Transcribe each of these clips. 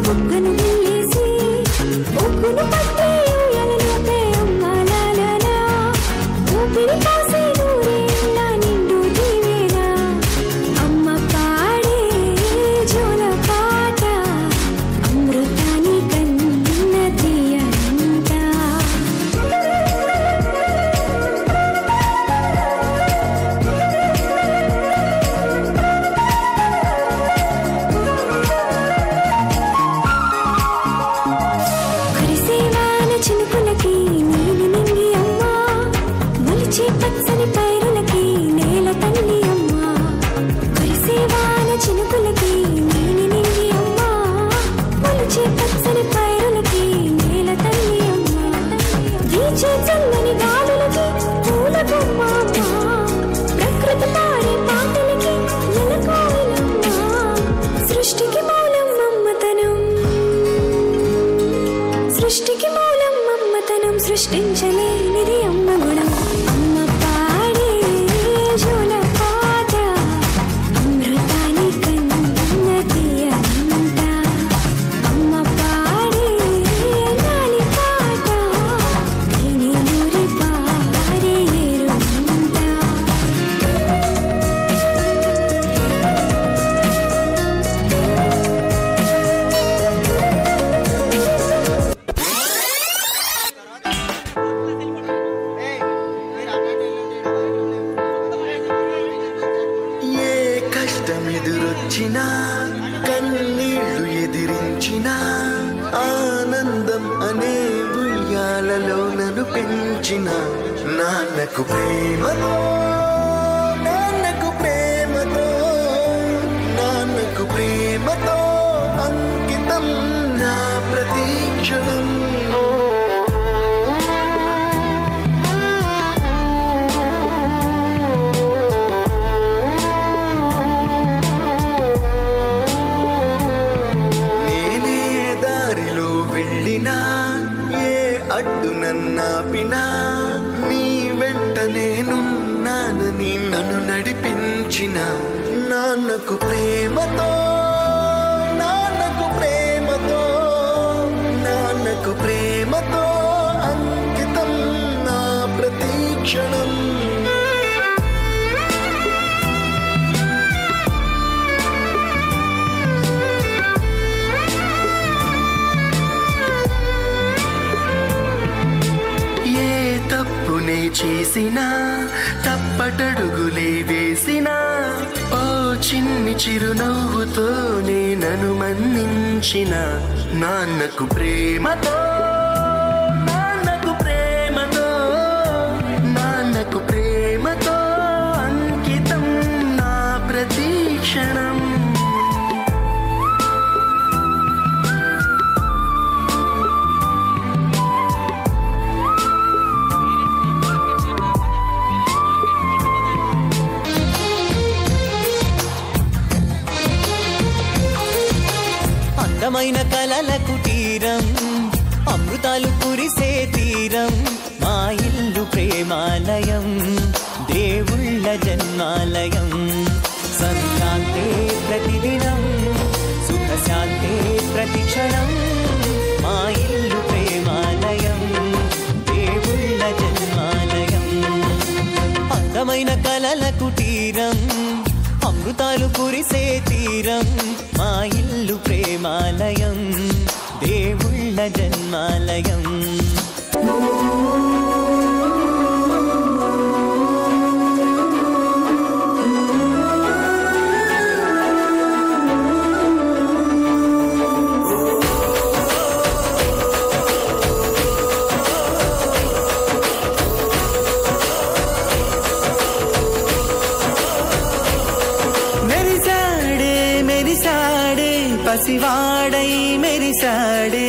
బుగ్గను గిల్లేసి బొగ్గును పట్టి ఉయ్యాలలోపే అమ్మాలాలా ఊపిరి కాసే నూరేళ్ళ నిండు దీవేనా అమ్మ పాడే జోల పాట అమృతాని కన్న తీయనంట కురిసేవాన చినుకులకి నీలి నింగి అమ్మ మొలిచే పచ్చని పైరులకి నేల తల్లి అమ్మ కురిసేవాన చినుకులకి నీలి నింగి అమ్మ మొలిచే పచ్చని పైరులకి నేల తల్లి అమ్మ వీచే చల్లని గాలులకి పూల బొమ్మ అమ్మ ప్రకృతి పాడే పాటలకి నెలకోయిలమ్మ సృష్టికి మూలం మమ్మతనం సృష్టికి మూలం మమ్మతనం సృష్టించలేనిది అమ్మ గుణం అమ్మ పాడే జోల పాట అమృతాని కన్న తీయనంట అమ్మ పాడే గాలి పాట తేనె నూరి పారే ఏరుమంట ఏ కష్టం ఎదురొచ్చినా కన్నీళ్లు ఎదిరించినా ఆనందం అనే ఉయ్యాలలో నన్ను పెంచిన నాన్నకు ప్రేమతో నాన్నకు ప్రేమతో నాన్నకు ప్రేమతో అంకితం నా ప్రతీక్షణం నేనే దారిలో వెళ్ళినా ఏ అడ్డు నన్నాపినా నీ వెంట నేనున్నానని నన్ను నడిపించిన నాన్నకు ప్రేమతో నాన్నకు ప్రేమతో నాన్నకు ప్రేమతో అంకితం నా ప్రతీక్షణం ఏ తప్పునే చేసినా తప్పటడుగులే వేసినా ఓ చిన్ని చిరునవ్వుతోనే నన్ను మన్నించిన నాన్నకు ప్రేమతో నాన్నకు ప్రేమతో నాన్నకు ప్రేమతో అంకితం నా ప్రతీక్షణం అందమైన కలల కుటీరం అమృతాలు కురిసే తీరం మా ఇల్లు ప్రేమాలయం దేవుళ్ళ జన్మాలయం సంక్రాంతే ప్రతిదినం సుఖశాంతే ప్రతిక్షణం మా ఇల్లు ప్రేమాలయం దేవుళ్ళ జన్మాలయం అందమైన కలల కుటీరం అమృతాలు కురిసే తీరం మా ఇల్లు ప్రేమాలయం దేవుళ్ళ జన్మాలయం పసివాడై మెరిసాడే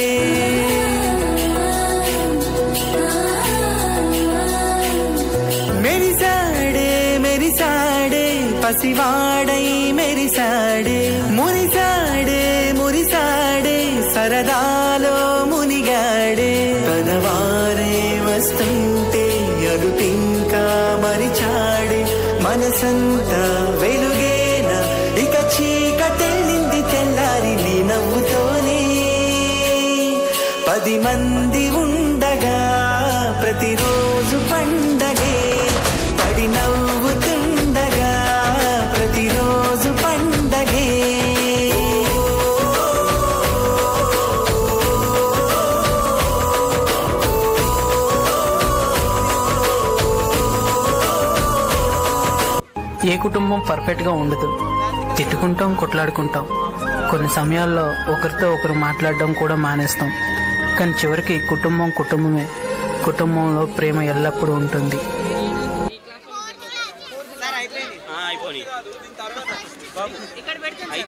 మెరిసాడే మెరిసాడే పసివాడై మెరిసాడే మురిసాడే మురిసాడే సరదాలో మునిగాడే తనవారే వస్తుంటే అడుపింకా మరిచాడే మనసంతా వెలుగేనా ఇక చీకటెళ్ళింది తెల్లారి నీ నవ్వుతోనే 10 మంది ఉండగా ప్రతిరోజు పండగే పడి నవ్వుతుండగా ప్రతిరోజు పండగే ఏ కుటుంబం పర్ఫెక్ట్గా ఉండదు. తిట్టుకుంటాం, కొట్లాడుకుంటాం, కొన్ని సమయాల్లో ఒకరితో ఒకరు మాట్లాడడం కూడా మానేస్తాం. కానీ చివరికి కుటుంబం కుటుంబమే. కుటుంబంలో ప్రేమ ఎల్లప్పుడూ ఉంటుంది.